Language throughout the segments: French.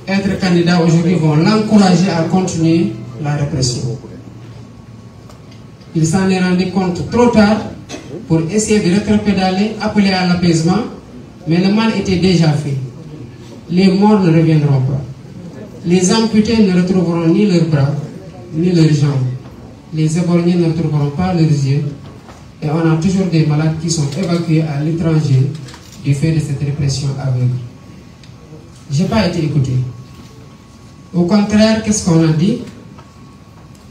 être candidat aujourd'hui vont l'encourager à continuer la répression. Il s'en est rendu compte trop tard pour essayer de rétropédaler, appeler à l'apaisement, mais le mal était déjà fait. Les morts ne reviendront pas. Les amputés ne retrouveront ni leurs bras, ni leurs jambes. Les éborgnés ne retrouveront pas leurs yeux. Et on a toujours des malades qui sont évacués à l'étranger du fait de cette répression aveugle. Je n'ai pas été écouté. Au contraire, qu'est-ce qu'on a dit?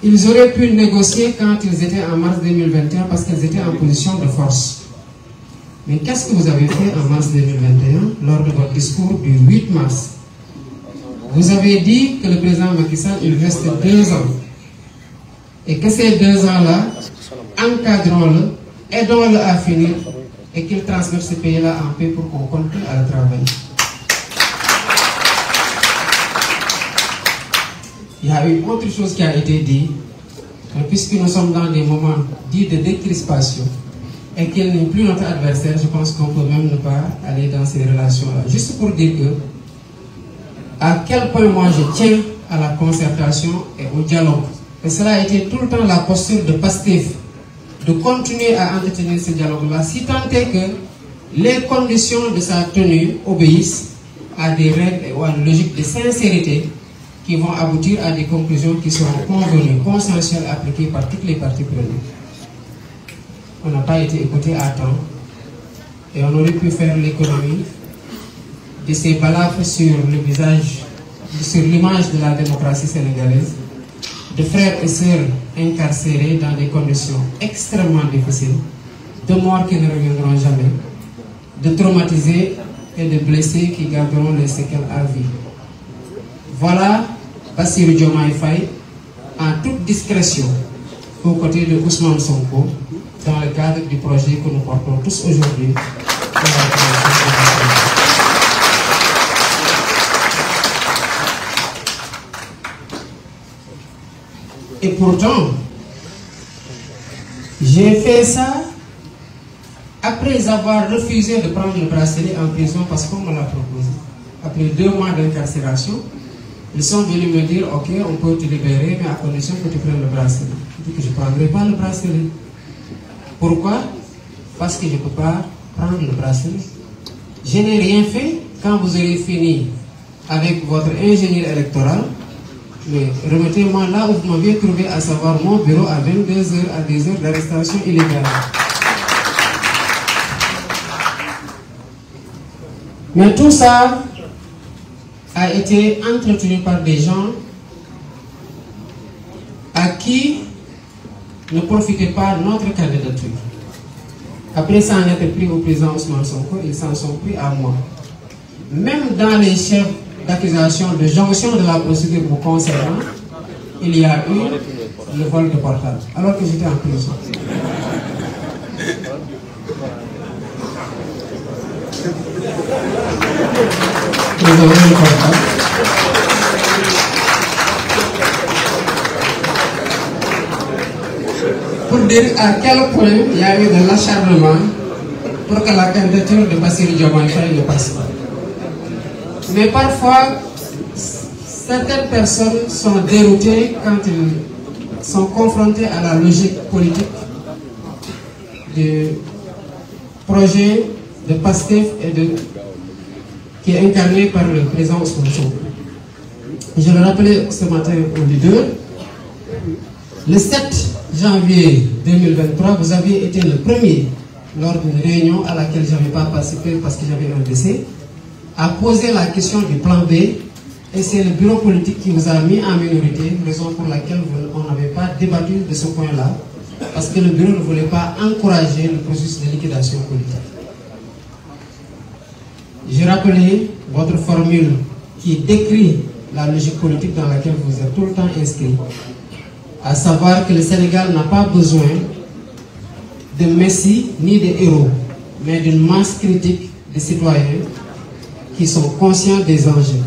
Ils auraient pu négocier quand ils étaient en mars 2021 parce qu'ils étaient en position de force. Mais qu'est-ce que vous avez fait en mars 2021 lors de votre discours du 8 mars? Vous avez dit que le président Macky Sall, il reste 2 ans. Et que ces 2 ans-là, encadrons-le, aidons-le à finir et qu'il transmette ce pays-là en paix pour qu'on continue à le travailler. Il y a une autre chose qui a été dit, puisque nous sommes dans des moments dits de décrispation et qu'il n'est plus notre adversaire, je pense qu'on peut même ne pas aller dans ces relations-là. Juste pour dire que, à quel point moi je tiens à la concertation et au dialogue. Et cela a été tout le temps la posture de Pastef, de continuer à entretenir ce dialogue-là, si tant est que les conditions de sa tenue obéissent à des règles et à une logique de sincérité qui vont aboutir à des conclusions qui seront convenues, consensuelles, appliquées par toutes les parties prenantes. On n'a pas été écouté à temps et on aurait pu faire l'économie de ces balafres sur le visage, sur l'image de la démocratie sénégalaise, de frères et sœurs incarcérés dans des conditions extrêmement difficiles, de morts qui ne reviendront jamais, de traumatisés et de blessés qui garderont les séquelles à vie. Voilà Bassirou Diomaye Faye en toute discrétion aux côtés de Ousmane Sonko dans le cadre du projet que nous portons tous aujourd'hui. Et pourtant, j'ai fait ça après avoir refusé de prendre le bracelet en prison parce qu'on me l'a proposé. Après 2 mois d'incarcération, ils sont venus me dire, ok, on peut te libérer, mais à condition que tu prennes le bracelet. Je dis que je ne prendrai pas le bracelet. Pourquoi? Parce que je ne peux pas prendre le bracelet. Je n'ai rien fait. Quand vous aurez fini avec votre ingénieur électoral, mais remettez-moi là où vous m'aviez trouvé, à savoir mon bureau à 22h, à des heures d'arrestation illégale. Mais tout ça a été entretenu par des gens à qui ne profitait pas notre candidature. Après s'en être pris au président Ousmane Sonko, ils s'en sont pris à moi. Même dans les chefs d'accusation de jonction de la procédure vous concernant, il y a eu le vol de portable, alors que j'étais en prison. Vous avez le portable. Pour dire à quel point il y a eu de l'acharnement pour que la candidature de Bassirou Diomaye Faye ne passe pas. Mais parfois, certaines personnes sont déroutées quand ils sont confrontés à la logique politique du projet de Pastef qui est incarné par le président Ousmane Sonko. Je le rappelais ce matin au leader, le 7 janvier 2023, vous aviez été le premier, lors d'une réunion à laquelle je n'avais pas participé parce que j'avais un décès, à poser la question du plan B, et c'est le bureau politique qui vous a mis en minorité, raison pour laquelle on n'avait pas débattu de ce point-là, parce que le bureau ne voulait pas encourager le processus de liquidation politique. J'ai rappelé votre formule qui décrit la logique politique dans laquelle vous êtes tout le temps inscrit, à savoir que le Sénégal n'a pas besoin de messies ni de héros, mais d'une masse critique de citoyens qui sont conscients des enjeux.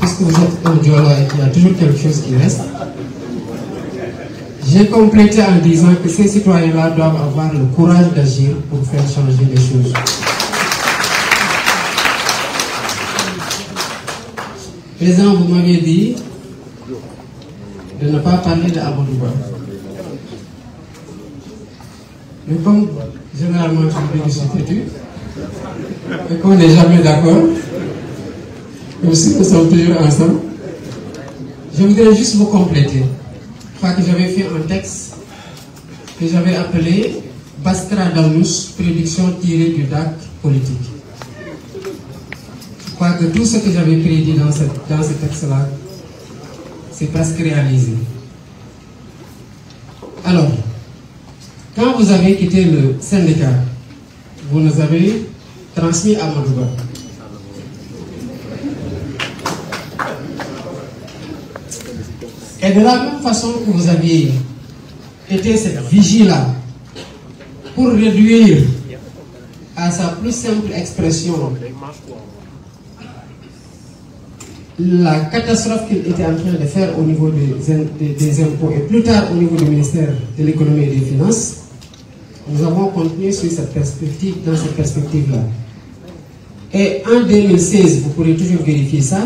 Puisque vous êtes un Diola et qu'il y a toujours quelque chose qui reste, J'ai complété en disant que ces citoyens-là doivent avoir le courage d'agir pour faire changer les choses. Président, vous m'aviez dit de ne pas parler de Amadou Ba. Mais comme généralement je suis têtu et qu'on n'est jamais d'accord, même si nous sommes toujours ensemble, je voudrais juste vous compléter. Je crois que j'avais fait un texte que j'avais appelé Bastra Daunus, prédiction tirée du DAC politique. Je crois que tout ce que j'avais prédit dans ce texte-là, c'est presque réalisé. Alors, quand vous avez quitté le syndicat, vous nous avez transmis à Amadou Ba. Et de la même façon que vous aviez été cette vigie-là pour réduire à sa plus simple expression la catastrophe qu'il était en train de faire au niveau des impôts et plus tard au niveau du ministère de l'économie et des finances, nous avons continué sur cette perspective, dans cette perspective-là. Et en 2016, vous pourrez toujours vérifier ça,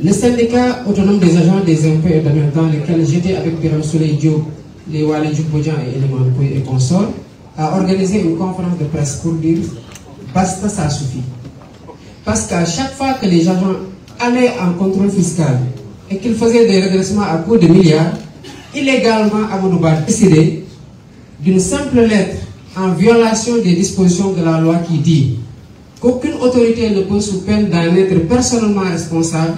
le syndicat autonome des agents des impôts et domaines dans lequel j'étais avec Biram Souley Diop, les Wale Djoubodjan et Eleman Pouy et consorts, a organisé une conférence de presse pour dire basta, ça suffit. Parce qu'à chaque fois que les agents allaient en contrôle fiscal et qu'ils faisaient des redressements à coût de milliards, illégalement Amadou Ba décidé d'une simple lettre en violation des dispositions de la loi qui dit qu'aucune autorité ne peut, sous peine d'en être personnellement responsable,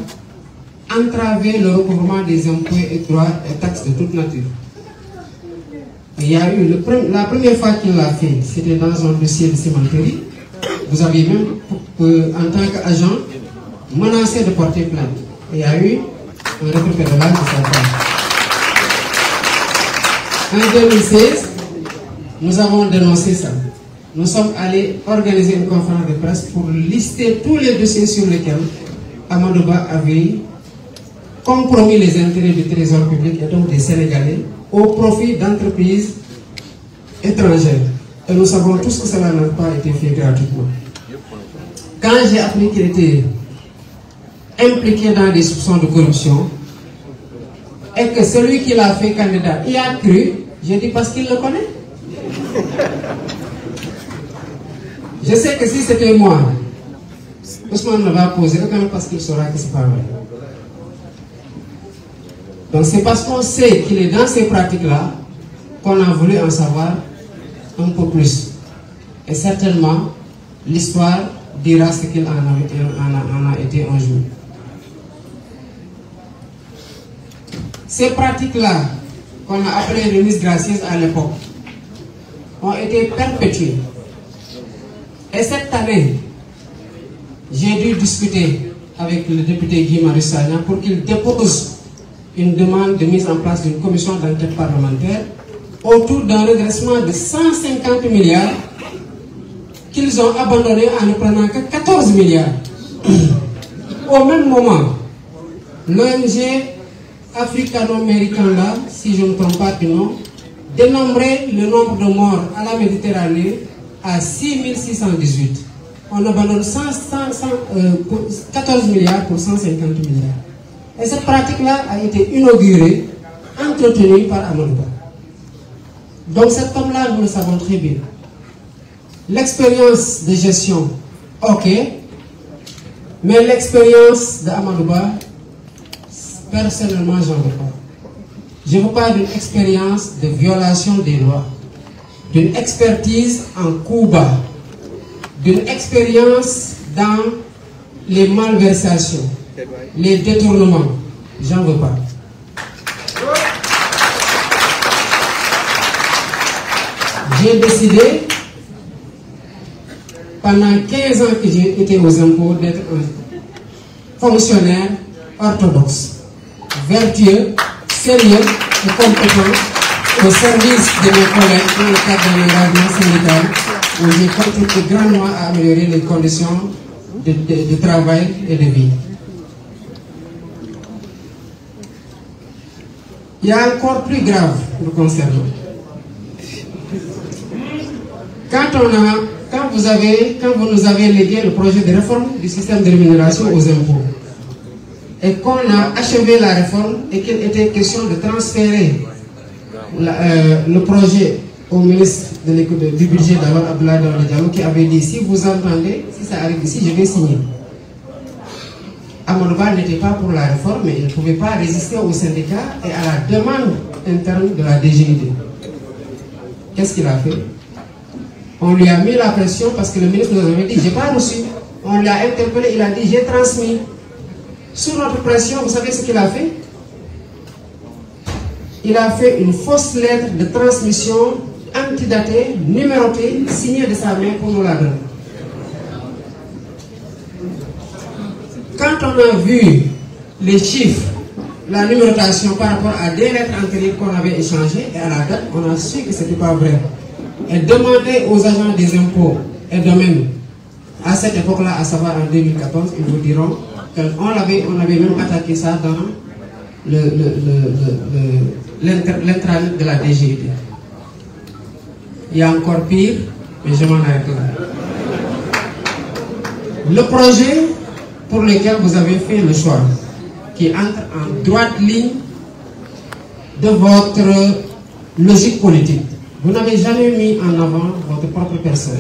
entraver le recouvrement des impôts et droits et taxes de toute nature. Il y a eu la première fois qu'il l'a fait, c'était dans un dossier de cimenterie. Vous avez même, en tant qu'agent, menacé de porter plainte. Il y a eu un rétropédalage de sa part. En 2016, nous avons dénoncé ça. Nous sommes allés organiser une conférence de presse pour lister tous les dossiers sur lesquels Amadou Ba avait compromis les intérêts du trésor public et donc des Sénégalais au profit d'entreprises étrangères. Et nous savons tous que cela n'a pas été fait gratuitement. Quand j'ai appris qu'il était impliqué dans des soupçons de corruption et que celui qui l'a fait candidat y a cru, j'ai dit parce qu'il le connaît. Je sais que si c'était moi, Ousmane ne va poser aucun parce qu'il saura que ce n'est pas vrai. Donc c'est parce qu'on sait qu'il est dans ces pratiques-là qu'on a voulu en savoir un peu plus. Et certainement, l'histoire dira ce qu'il en a été un jour. Ces pratiques-là, qu'on a appelées remises gracieuses à l'époque, ont été perpétuées. Et cette année, j'ai dû discuter avec le député Guy Marius Sagna pour qu'il dépose une demande de mise en place d'une commission d'enquête parlementaire autour d'un redressement de 150 milliards qu'ils ont abandonné en ne prenant que 14 milliards. Au même moment, l'ONG africano-américain là, si je ne me trompe pas du nom, dénombrait le nombre de morts à la Méditerranée à 6618. On abandonne 14 milliards pour 150 milliards. Et cette pratique-là a été inaugurée, entretenue par Amadou Ba. Donc cet homme-là, nous le savons très bien. L'expérience de gestion, ok, mais l'expérience d'Amadou Ba, personnellement, j'en veux pas. Je veux pas d'une expérience de violation des lois, d'une expertise en coup bas, d'une expérience dans les malversations, les détournements. J'en veux pas. J'ai décidé, pendant 15 ans que j'ai été aux impôts, d'être un fonctionnaire orthodoxe, vertueux, sérieux et compétent au service de mes collègues dans le cadre de l'engagement syndical où j'ai contribué grandement à améliorer les conditions de travail et de vie. Il y a encore plus grave nous concernant. Quand vous nous avez légué le projet de réforme du système de rémunération aux impôts, et qu'on a achevé la réforme et qu'il était question de transférer le projet au ministre du budget d'alors, Abdoulaye Daouda Diallo, qui avait dit, si vous entendez, si ça arrive ici, je vais signer. Amadou Ba n'était pas pour la réforme, mais il ne pouvait pas résister aux syndicats et à la demande interne de la DGID. Qu'est-ce qu'il a fait? On lui a mis la pression parce que le ministre nous avait dit, j'ai pas reçu. On l'a interpellé, il a dit, j'ai transmis. Sous notre pression, vous savez ce qu'il a fait? Il a fait une fausse lettre de transmission antidatée, numérotée, signée de sa main pour nous la donner. Quand on a vu les chiffres, la numérotation par rapport à des lettres antérieures qu'on avait échangées et à la date, on a su que ce n'était pas vrai. Et demander aux agents des impôts et domaines, à cette époque-là, à savoir en 2014, ils vous diront qu'on avait même attaqué ça dans l'intranet de la DGID. Il y a encore pire, mais je m'en arrête là. Le projet pour lequel vous avez fait le choix, qui entre en droite ligne de votre logique politique. Vous n'avez jamais mis en avant votre propre personne.